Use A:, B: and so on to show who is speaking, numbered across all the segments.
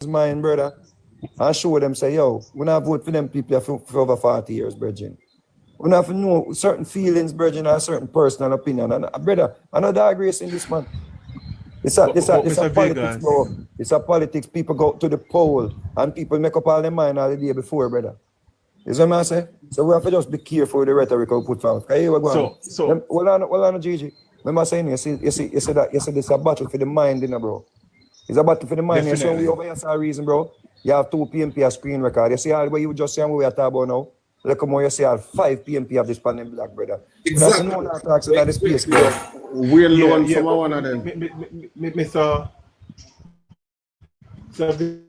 A: mind, brother, and show them, say, yo, we not vote for them people for over 40 years, brethren. We have to know certain feelings, brethren, and certain personal opinion. And brother, another digress in this man. It's a politics, bro. It's a politics. People go to the poll and people make up all their mind all the day before, brother. You see what I say? So we have to just be careful with the rhetoric we put forward. Hold on, Gigi. Remember saying you see this is a battle for the mind, bro. It's a battle for the mind. So we over here saw a reason, bro. You have 2 PNP screen record. You see how you just say what we are talking about now? Look more, you see how 5 PNP have this panel black, brother.
B: Exactly. We're alone from one of them.
C: Mr.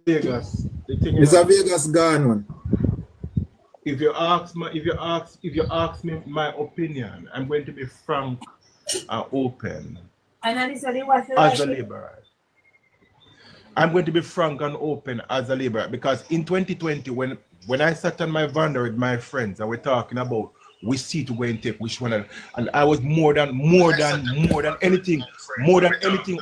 C: Vegas.
B: Mr. Vegas gone, man.
C: If you ask me my opinion, I'm going to be frank and open as a liberal. I'm going to be frank and open as a liberal because in 2020, when I sat on my veranda with my friends and we're talking about which seat we're going to take, which one, and I was more than anything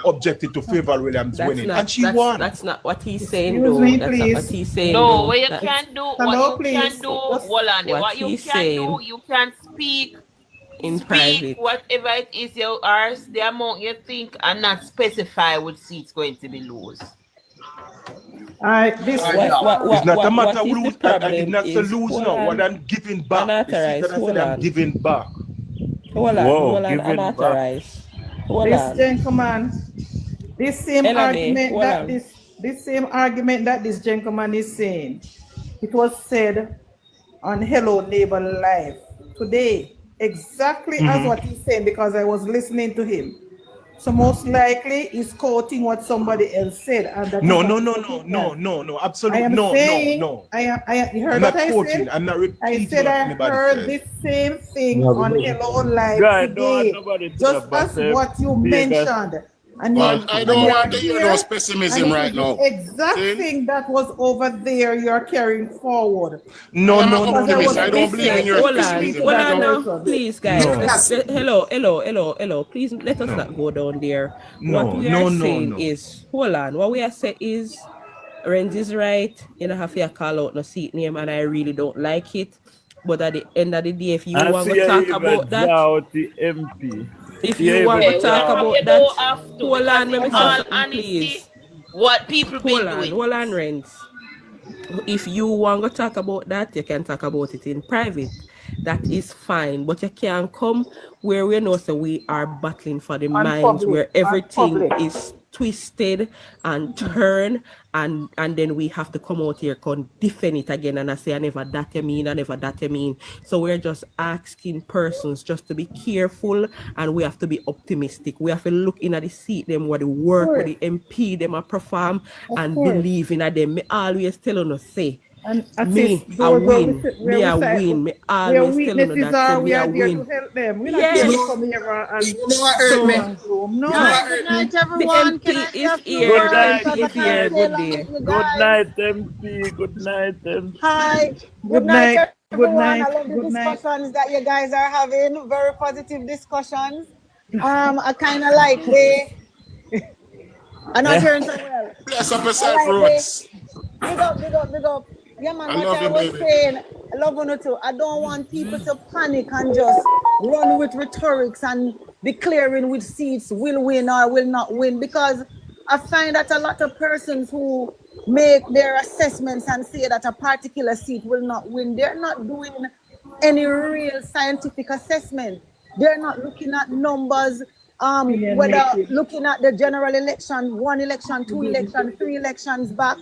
C: objected to favor Williams winning, and she won.
D: That's not what he's saying, though. That's not what he's saying.
E: No, what you can do, what you can do, you can speak
D: in private,
E: whatever it is you are, the amount you think, and not specify which seat's going to be loose.
C: It's not a matter of lose, it's not to lose now. What I'm giving back. I'm giving back.
D: Hold on, unauthorized.
F: This gentleman, this same argument that this gentleman is saying, it was said on Hello Neighbor Live today, exactly as what he's saying, because I was listening to him. So most likely he's quoting what somebody else said. And
C: no, absolutely no.
F: You heard what I said?
C: I'm not repeating.
F: I said I heard this same thing on Hello Live today, just as what you mentioned. And
B: I don't want to hear no pessimism right now.
F: Exact thing that was over there you're carrying forward.
C: No.
B: I don't believe in your pessimism.
D: Hold on, please, guys. Hello. Please let us not go down there. What we are saying is, hold on. What we are saying is, Renz is right. You don't have to call out no seat name, and I really don't like it. But at the end of the day, if you want to talk about that, if you want to talk about that, hold on, let me say something, please.
E: What people been doing.
D: Hold on, Renz. If you want to talk about that, you can talk about it in private. That is fine, but you can't come where we know so we are battling for the minds, where everything is twisted and turned, and then we have to come out here and defend it again, and I say I never that you mean. So we're just asking persons just to be careful, and we have to be optimistic. We have to look in at the seat them what the work with the MP them a perform and believe in them. Me always tell on us say
F: and
D: me I win. Me I win. Me always tell you that
F: we are there
D: win.
F: to help them. We're not there to come here and
E: Good night, everyone.
D: The MP is here. MP is here. Good day.
G: Good night, MP. Good night, MP.
H: Hi. Good night, everyone. I love the discussions that you guys are having. Very positive discussions. I kind of like I'm not hearing so well.
B: Yes, up aside roots.
H: Big up. Yeah, man, what I was saying, I love you too. I don't want people to panic and just run with rhetorics and declaring which seats will win or will not win, because I find that a lot of persons who make their assessments and say that a particular seat will not win, they're not doing any real scientific assessment. They're not looking at numbers, whether looking at the general election, 1 election, 2 elections, 3 elections back.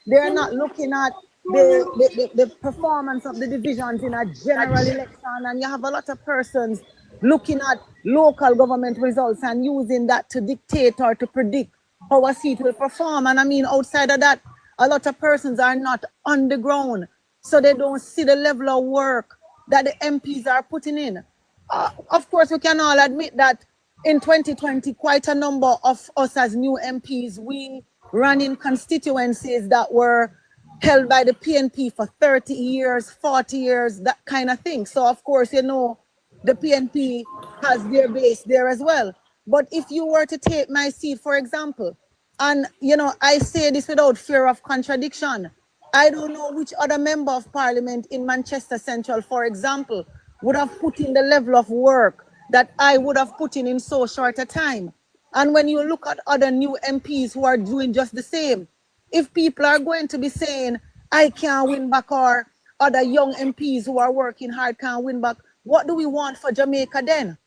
H: They're not looking at the performance of the divisions in a general election, and you have a lot of persons looking at local government results and using that to dictate or to predict how a seat will perform. And I mean, outside of that, a lot of persons are not on the ground, so they don't see the level of work that the MPs are putting in. Of course, we can all admit that in 2020, quite a number of us as new MPs, we ran in constituencies that were held by the PNP for 30 years, 40 years, that kind of thing. So of course, you know, the PNP has their base there as well. But if you were to take my seat, for example, And, I say this without fear of contradiction. I don't know which other member of parliament in Manchester Central, for example, would have put in the level of work that I would have put in so short a time. And when you look at other new MPs who are doing just the same, if people are going to be saying, I can't win back, or other young MPs who are working hard can't win back, what do we want for Jamaica then?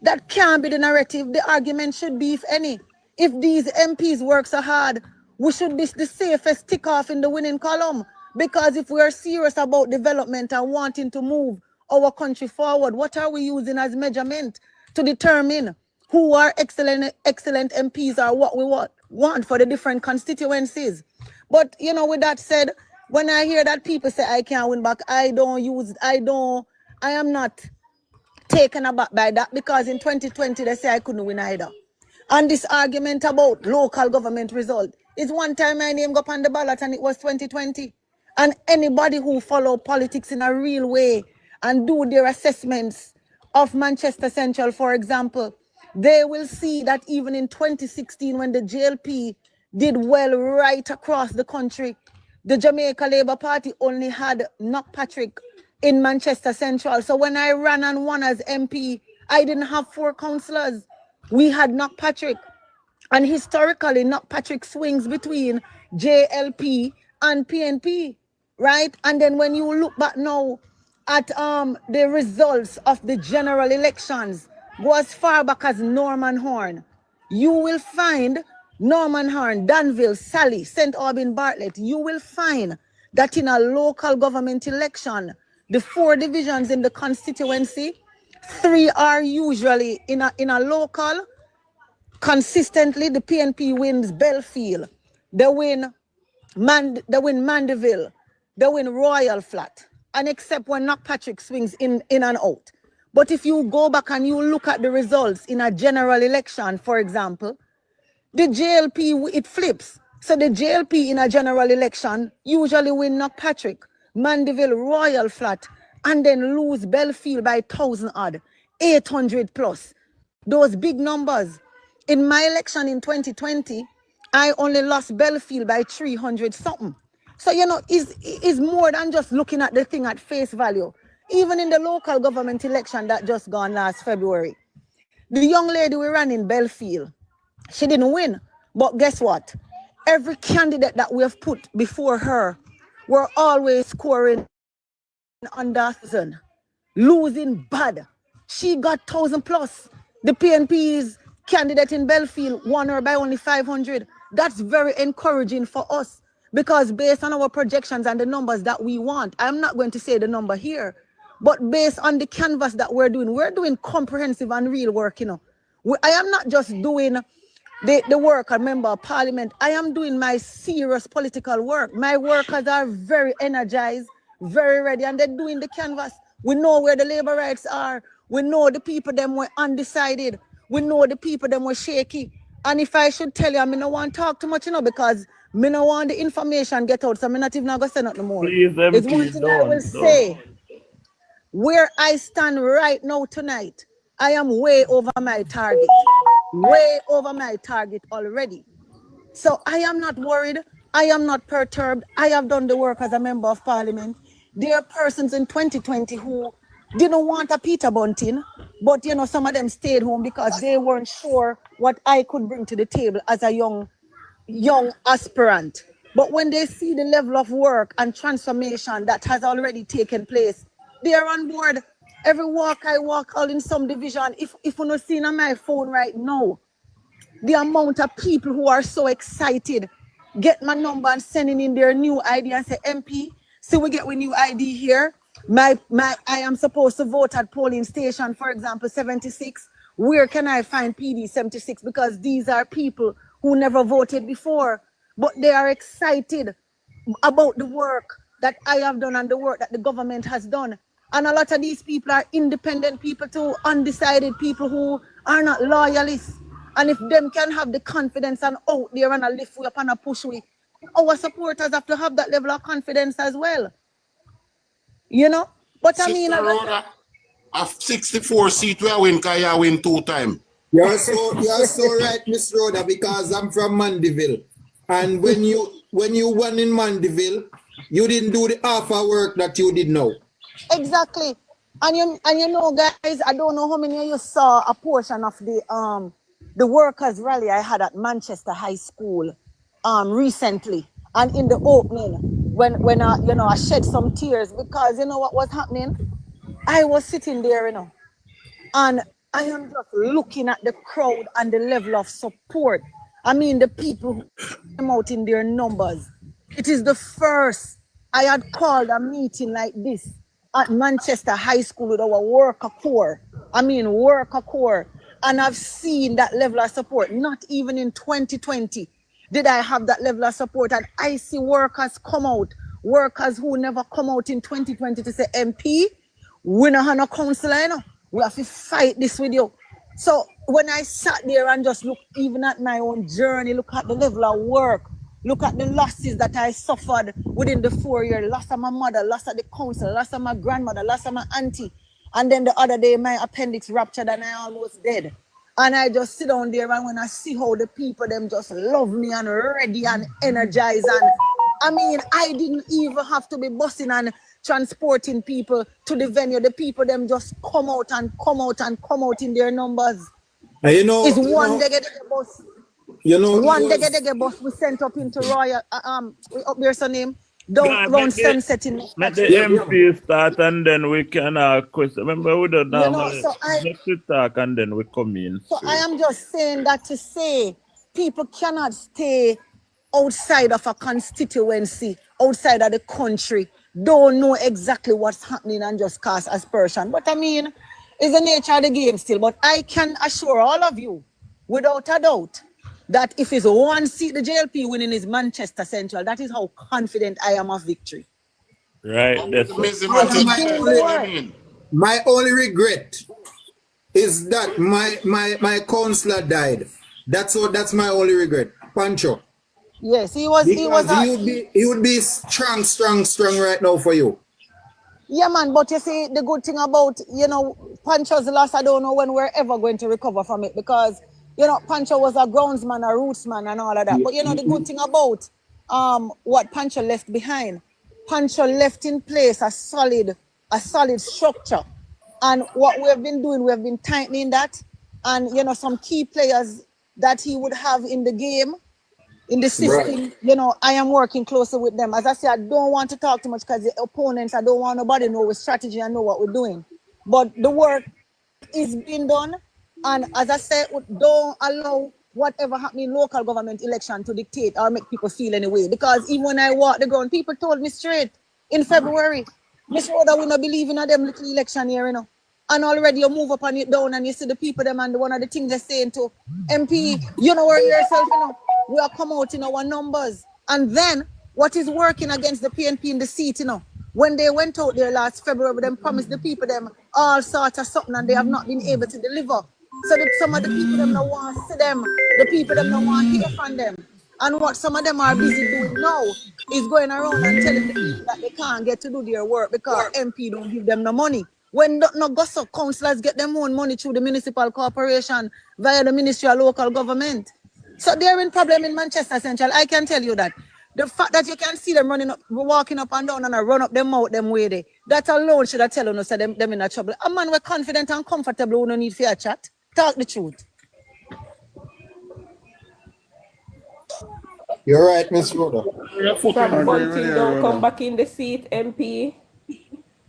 H: That can't be the narrative. The argument should be, if any, if these MPs work so hard, we should be the safest tick off in the winning column. Because if we are serious about development and wanting to move our country forward, what are we using as measurement to determine who are excellent MPs or what we want for the different constituencies? But, with that said, when I hear that people say I can't win back, I am not taken aback by that, because in 2020 they say I couldn't win either. And this argument about local government result is one time my name got up on the ballot and it was 2020. And anybody who follow politics in a real way and do their assessments of Manchester Central, for example, they will see that even in 2016, when the JLP did well right across the country, the Jamaica Labour Party only had Knockpatrick in Manchester Central. So when I ran and won as MP, I didn't have 4 councillors. We had Knockpatrick. And historically, Knockpatrick swings between JLP and PNP, right? And then when you look back now at the results of the general elections, go as far back as Norman Horn, you will find Norman Horn, Danville, Sally, St. Aubin, Bartlett, you will find that in a local government election, the 4 divisions in the constituency, 3 are usually in a local. Consistently, the PNP wins Belfield, they win Mandeville, they win Royal Flat, and except when Knockpatrick swings in and out. But if you go back and you look at the results in a general election, for example, the JLP, it flips. So the JLP in a general election usually win Knockpatrick, Mandeville, Royal Flat, and then lose Belfield by 1,000 odd, 800 plus. Those big numbers. In my election in 2020, I only lost Belfield by 300 something. So, it's more than just looking at the thing at face value. Even in the local government election that just gone last February, the young lady we ran in Belfield, she didn't win. But guess what? Every candidate that we have put before her were always scoring under 1,000, losing bad. She got 1,000 plus. The PNP's candidate in Belfield won her by only 500. That's very encouraging for us, because based on our projections and the numbers that we want, I'm not going to say the number here, but based on the canvas that we're doing comprehensive and real work. I am not just doing the work a member of parliament. I am doing my serious political work. My workers are very energized, very ready, and they're doing the canvas. We know where the labor rights are. We know the people them were undecided. We know the people them were shaky. And if I should tell you, I don't want to talk too much, because I don't want the information get out, so I'm not even going to say nothing more.
G: Please,
H: It's one thing I will say. Where I stand right now tonight, I am way over my target. Way over my target already. So I am not worried. I am not perturbed. I have done the work as a member of parliament. There are persons in 2020 who didn't want a Peter Bunting, but some of them stayed home because they weren't sure what I could bring to the table as a young aspirant. But when they see the level of work and transformation that has already taken place, they are on board. Every walk I walk out in some division, if you're not seeing on my phone right now, the amount of people who are so excited, get my number and sending in their new ID and say, MP, see we get with new ID here. I am supposed to vote at polling station, for example, 76. Where can I find PD 76? Because these are people who never voted before, but they are excited about the work that I have done and the work that the government has done. And a lot of these people are independent people too, undecided people who are not loyalists. And if them can have the confidence and out there and a lift way up and a push way, our supporters have to have that level of confidence as well. But
B: Sister Rhoda, of 64 seats, we win, because you win 2 times. You're so right, Miss Rhoda, because I'm from Mandeville. And when you won in Mandeville, you didn't do the half of work that you did now.
H: Exactly. And you know, guys, I don't know how many of you saw a portion of the workers' rally I had at Manchester High School recently. And in the opening, when I shed some tears, because you know what was happening? I was sitting there, and I am just looking at the crowd and the level of support. I mean, the people who came out in their numbers. It is the first I had called a meeting like this at Manchester High School with our worker corps. Worker corps. And I've seen that level of support. Not even in 2020 did I have that level of support. And I see workers come out, workers who never come out in 2020 to say, MP, we don't have no councillor, we have to fight this with you. So when I sat there and just look even at my own journey, look at the level of work, look at the losses that I suffered within the 4 years, loss of my mother, loss of the council, loss of my grandmother, loss of my auntie. And then the other day, my appendix ruptured and I almost dead. And I just sit down there and when I see how the people, them just love me and ready and energized. And I didn't even have to be busing and transporting people to the venue. The people, them just come out in their numbers. It's one Dege bus. Dege bus we sent up into Royal, up there's a name, down Sunset in.
G: Let the MP start and then we can question. Remember, we don't normally let you talk and then we come in.
H: So I am just saying that to say people cannot stay outside of a constituency, outside of the country, don't know exactly what's happening and just cast aspersion. But it's the nature of the game still. But I can assure all of you, without a doubt, that if it's one seat the JLP winning is Manchester Central, that is how confident I am of victory.
G: Right. That's
B: my only regret is that my councillor died. That's my only regret. Pancho.
H: Yes, he would
B: be strong right now for you.
H: Yeah, man, but you see, the good thing about, Pancho's loss, I don't know when we're ever going to recover from it because, Pancho was a groundsman, a rootsman and all of that. But, the good thing about what Pancho left behind, Pancho left in place a solid structure. And what we've been doing, we've been tightening that. And, some key players that he would have in the game, in the system, right. I am working closer with them. As I say, I don't want to talk too much because the opponents, I don't want nobody to know with strategy and know what we're doing. But the work is being done. And as I said, don't allow whatever happening in local government election to dictate or make people feel any way. Because even when I walk the ground, people told me straight in February, Miss Rhoda, we not believe in them little election here, And already you move up and it down and you see the people them and one of the things they're saying to MP, where yourself, we are come out in our numbers. And then what is working against the PNP in the seat, when they went out there last February, them promised the people them all sorts of something and they have not been able to deliver. So some of the people them don't want to see them, the people them don't want to hear from them. And what some of them are busy doing now is going around and telling the people that they can't get to do their work because MP don't give them no money. When no gossip councillors get their own money through the municipal corporation via the Ministry of Local Government. So they're in problem in Manchester Central. I can tell you that. The fact that you can see them walking up and down and run up them out them way there, that alone should have tell us that them in a trouble. A man, we're confident and comfortable, we don't need fair chat. Talk the truth.
B: You're right, Miss Rhoda.
D: From Bunting, don't come back in the seat, MP.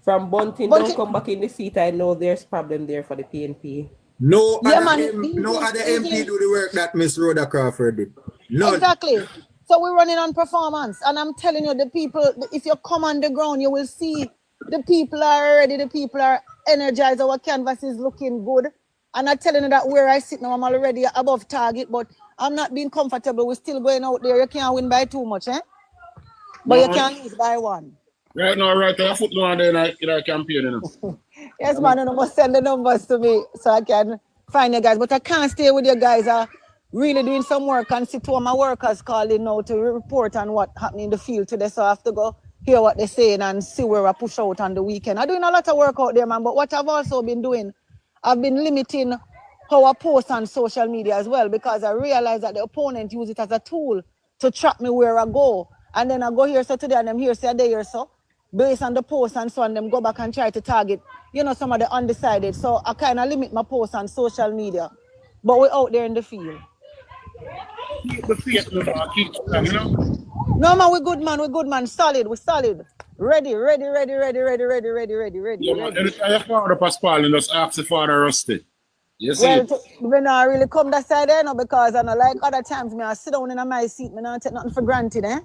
D: From Bunting, don't come back in the seat. I know there's problem there for the PNP.
B: No other MP do the work that Miss Rhoda Crawford did. None.
H: Exactly. So we're running on performance. And I'm telling you, the people, if you come on the ground, you will see the people are ready, the people are energized, our canvas is looking good. And I'm telling you that where I sit now, I'm already above target, but I'm not being comfortable. We're still going out there. You can't win by too much, But you can lose by one.
B: Right now, I put no on there in our campaign.
H: Yes, man, and I must send the numbers to me so I can find you guys. But I can't stay with you guys. Really doing some work and see two of my workers calling now to report on what happened in the field today. So I have to go hear what they're saying and see where I push out on the weekend. I'm doing a lot of work out there, man. But what I've also been doing, I've been limiting how I post on social media as well, because I realize that the opponent use it as a tool to track me where I go. And then I go here so today and them here say a day or so, based on the post and so on, them go back and try to target, you know, some of the undecided. So I kind of limit my posts on social media. But we're out there in the field.
I: Keep the faith, keep strong, you know?
H: No man, we're good man, solid, we're solid. Ready.
I: Yeah, man, anytime you found up a spal and just ask the father rusty. You see?
H: Well, when I really come that side there, no, because I know like other times, me I sit down in my seat, me not take nothing for granted, eh?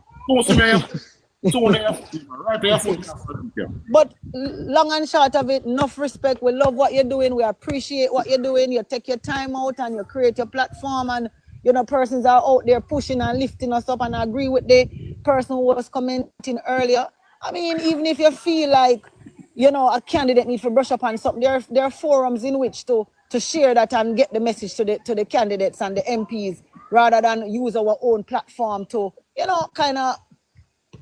H: But long and short of it, enough respect. We love what you're doing. We appreciate what you're doing. You take your time out and you create your platform, and you know persons are out there pushing and lifting us up. And I agree with the person who was commenting earlier. I mean, even if you feel like you know a candidate needs to brush up on something, there are forums in which to share that and get the message to the candidates and the MPs, rather than use our own platform to, you know, kind of,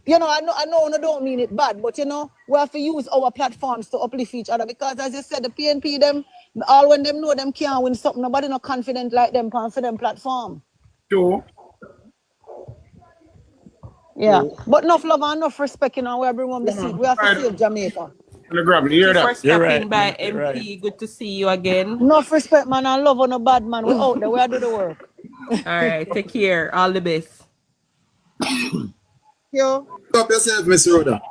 H: you know, I know I don't mean it bad, but you know, we have to use our platforms to uplift each other, because as you said, the PNP, them, all when them know them can't win something, nobody not confident like them on for them platform.
I: Sure.
H: Yeah, but enough love and enough respect, you know, we bring on the seat. We have to save Jamaica.
C: Thank you for stopping by, MP.
G: Right.
C: Good to see you again.
H: Enough respect, man, and love on a bad man. We're out there, we do the work.
C: All right, take care. All the best.
H: Yo.
B: Stop yourself, Miss Rhoda.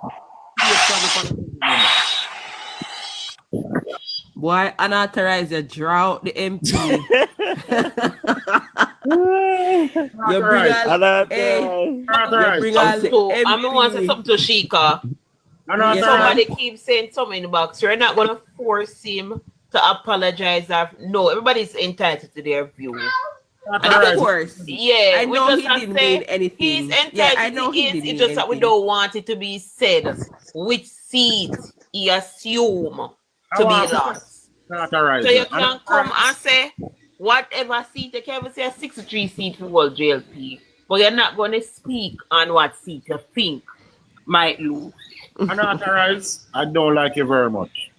C: Boy, unauthorized, you draw out the MP. You bring all the MP.
E: I'm going to say something to Sheikah. Somebody keeps saying something in the box. You're not going to force him to apologize. No, everybody's entitled to their view.
C: Of course.
E: Yeah,
C: I know he didn't mean anything.
E: He's entitled to his. It's just that we don't want it to be said which seat he assume to be lost. So you can come and say whatever seat. You can even say a 63 seat for World JLP, but you're not going to speak on what seat you think might lose.
I: Unauthorized, I don't like you very much.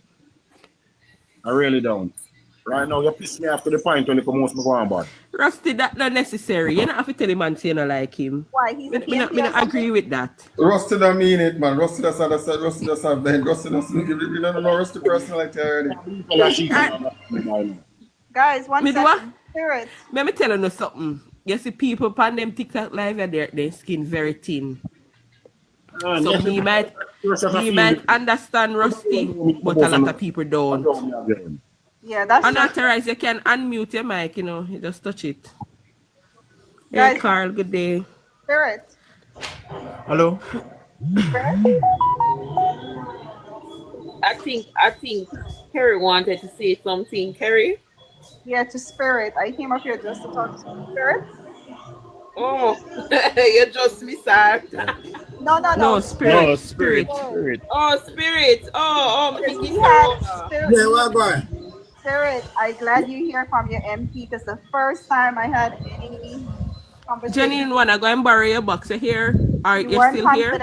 I: I really don't. Right now, you piss me off to the point when you come out go on board.
C: Rusty, that's not necessary. You don't have to tell him and say you don't like him.
H: Why? He's
C: I agree with that.
A: Rusty don't mean it, man. Rusty does have Rusty does have then. Rusty doesn't give you don't know Rusty personality already.
H: Guys, one second.
C: Spirit. Let me tell you something. You see people on them TikTok live and their skin very thin. So he might understand Rusty, but a lot of people don't.
H: Yeah, that's
C: unauthorized. You can unmute your mic, you know, you just touch it. Hey, Carl, good day.
H: Spirit.
G: Hello.
E: I think Kerry wanted to say something. Kerry?
H: Yeah, to Spirit. I came up here just to talk to Spirit.
E: Oh, you just missed out.
H: No,
C: Spirit.
G: No, Spirit.
E: Oh, Spirit. Oh,
H: Spirit.
B: Yeah, well, go
H: Spirit, I'm glad you hear from your MP. This is the first time I had any conversation.
C: Janine, wanna go and borrow your box here? Are you still here?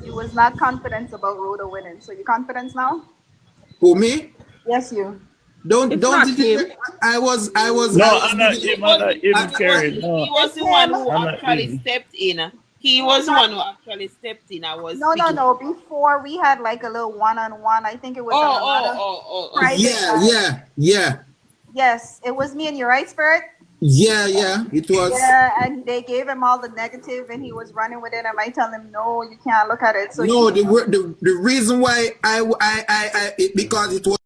H: You was not confident about Rhoda winning. So you confident now?
B: Who, me?
H: Yes, you.
B: Don't I was
G: No, I'm not even Kerry. No.
E: He was the one who actually stepped in. He was the one who actually stepped in. I was
H: No. Before we had like a little one-on-one. I think it was
B: yeah.
H: Yes, it was me and you, right, Spirit?
B: Yeah, it was.
H: Yeah, and they gave him all the negative, and he was running with it. And I tell him, no, you can't look at it. So
B: no, the reason why I because it was.